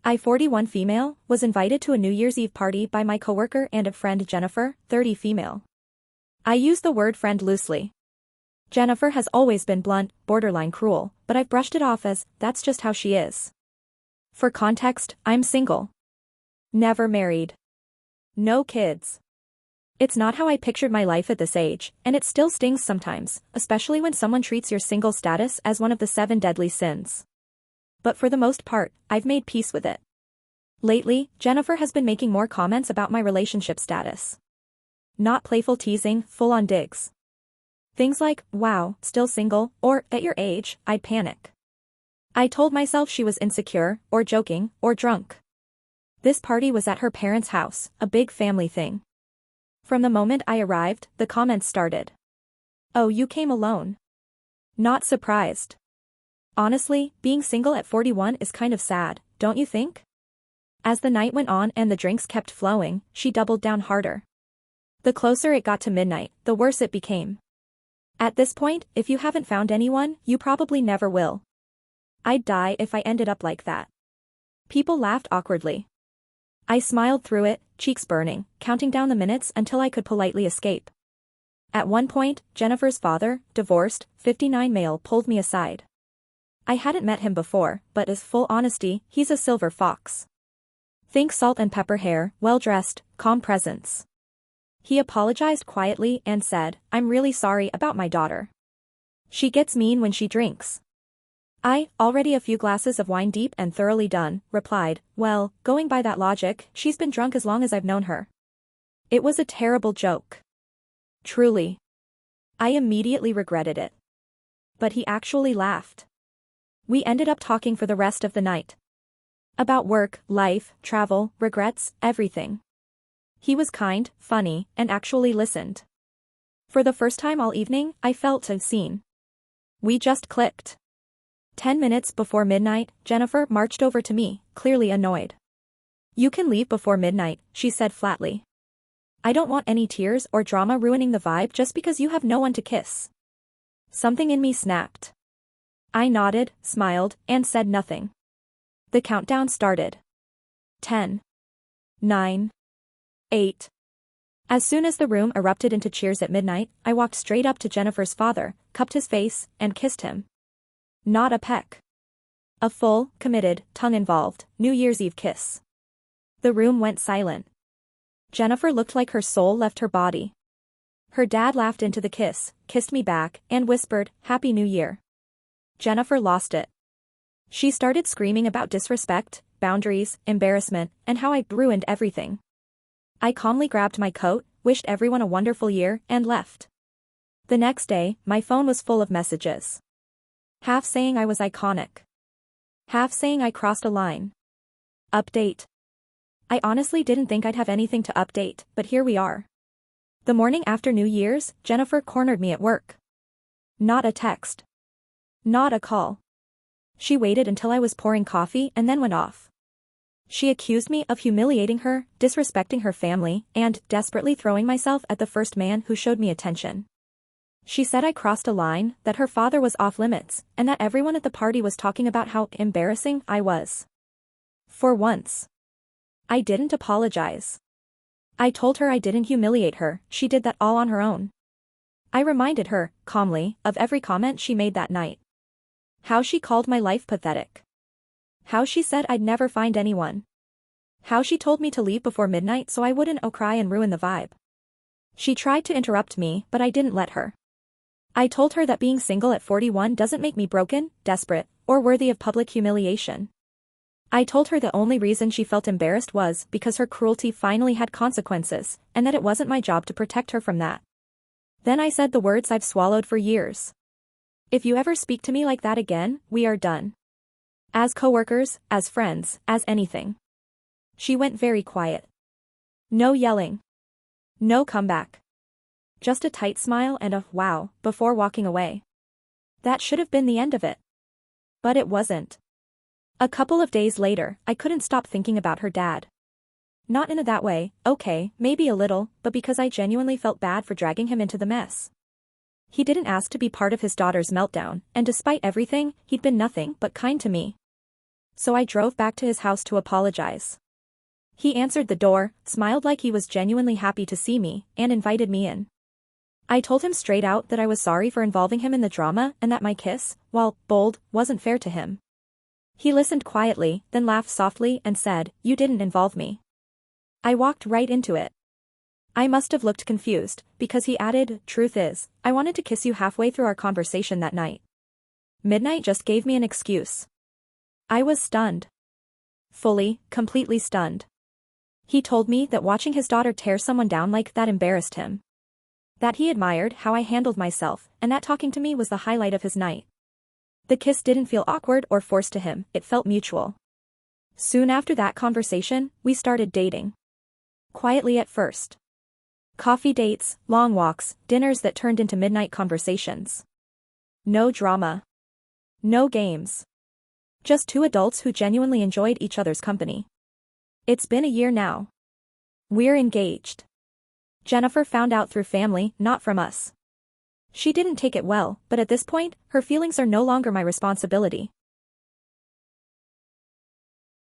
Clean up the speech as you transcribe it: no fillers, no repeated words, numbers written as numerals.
I, 41 female, was invited to a New Year's Eve party by my coworker and a friend Jennifer, 30 female. I use the word friend loosely. Jennifer has always been blunt, borderline cruel, but I've brushed it off as, that's just how she is. For context, I'm single. Never married. No kids. It's not how I pictured my life at this age, and it still stings sometimes, especially when someone treats your single status as one of the 7 deadly sins. But for the most part, I've made peace with it. Lately, Jennifer has been making more comments about my relationship status. Not playful teasing, full-on digs. Things like, wow, still single, or, at your age, I'd panic. I told myself she was insecure, or joking, or drunk. This party was at her parents' house, a big family thing. From the moment I arrived, the comments started. Oh, you came alone. Not surprised. Honestly, being single at 41 is kind of sad, don't you think? As the night went on and the drinks kept flowing, she doubled down harder. The closer it got to midnight, the worse it became. At this point, if you haven't found anyone, you probably never will. I'd die if I ended up like that. People laughed awkwardly. I smiled through it, cheeks burning, counting down the minutes until I could politely escape. At one point, Jennifer's father, divorced, 59 male, pulled me aside. I hadn't met him before, but in full honesty, he's a silver fox. Think salt and pepper hair, well-dressed, calm presence. He apologized quietly and said, I'm really sorry about my daughter. She gets mean when she drinks. I, already a few glasses of wine deep and thoroughly done, replied, well, going by that logic, she's been drunk as long as I've known her. It was a terrible joke. Truly. I immediately regretted it. But he actually laughed. We ended up talking for the rest of the night. About work, life, travel, regrets, everything. He was kind, funny, and actually listened. For the first time all evening, I felt seen. We just clicked. 10 minutes before midnight, Jennifer marched over to me, clearly annoyed. You can leave before midnight, she said flatly. I don't want any tears or drama ruining the vibe just because you have no one to kiss. Something in me snapped. I nodded, smiled, and said nothing. The countdown started. 10. 9. 8. As soon as the room erupted into cheers at midnight, I walked straight up to Jennifer's father, cupped his face, and kissed him. Not a peck. A full, committed, tongue-involved, New Year's Eve kiss. The room went silent. Jennifer looked like her soul left her body. Her dad laughed into the kiss, kissed me back, and whispered, Happy New Year. Jennifer lost it. She started screaming about disrespect, boundaries, embarrassment, and how I'd ruined everything. I calmly grabbed my coat, wished everyone a wonderful year, and left. The next day, my phone was full of messages. Half saying I was iconic. Half saying I crossed a line. Update. I honestly didn't think I'd have anything to update, but here we are. The morning after New Year's, Jennifer cornered me at work. Not a text. Not a call. She waited until I was pouring coffee and then went off. She accused me of humiliating her, disrespecting her family, and desperately throwing myself at the first man who showed me attention. She said I crossed a line, that her father was off limits, and that everyone at the party was talking about how embarrassing I was. For once. I didn't apologize. I told her I didn't humiliate her, she did that all on her own. I reminded her, calmly, of every comment she made that night. How she called my life pathetic. How she said I'd never find anyone. How she told me to leave before midnight so I wouldn't cry and ruin the vibe. She tried to interrupt me, but I didn't let her. I told her that being single at 41 doesn't make me broken, desperate, or worthy of public humiliation. I told her the only reason she felt embarrassed was because her cruelty finally had consequences, and that it wasn't my job to protect her from that. Then I said the words I've swallowed for years. If you ever speak to me like that again, we are done. As coworkers, as friends, as anything. She went very quiet. No yelling. No comeback. Just a tight smile and a wow before walking away. That should have been the end of it. But it wasn't. A couple of days later, I couldn't stop thinking about her dad. Not in that way, okay, maybe a little, but because I genuinely felt bad for dragging him into the mess. He didn't ask to be part of his daughter's meltdown, and despite everything, he'd been nothing but kind to me. So I drove back to his house to apologize. He answered the door, smiled like he was genuinely happy to see me, and invited me in. I told him straight out that I was sorry for involving him in the drama and that my kiss, while bold, wasn't fair to him. He listened quietly, then laughed softly and said, "You didn't involve me." I walked right into it. I must have looked confused, because he added, "Truth is, I wanted to kiss you halfway through our conversation that night." Midnight just gave me an excuse. I was stunned. Fully, completely stunned. He told me that watching his daughter tear someone down like that embarrassed him. That he admired how I handled myself, and that talking to me was the highlight of his night. The kiss didn't feel awkward or forced to him, it felt mutual. Soon after that conversation, we started dating. Quietly at first. Coffee dates, long walks, dinners that turned into midnight conversations. No drama. No games. Just two adults who genuinely enjoyed each other's company. It's been a year now. We're engaged. Jennifer found out through family, not from us. She didn't take it well, but at this point, her feelings are no longer my responsibility.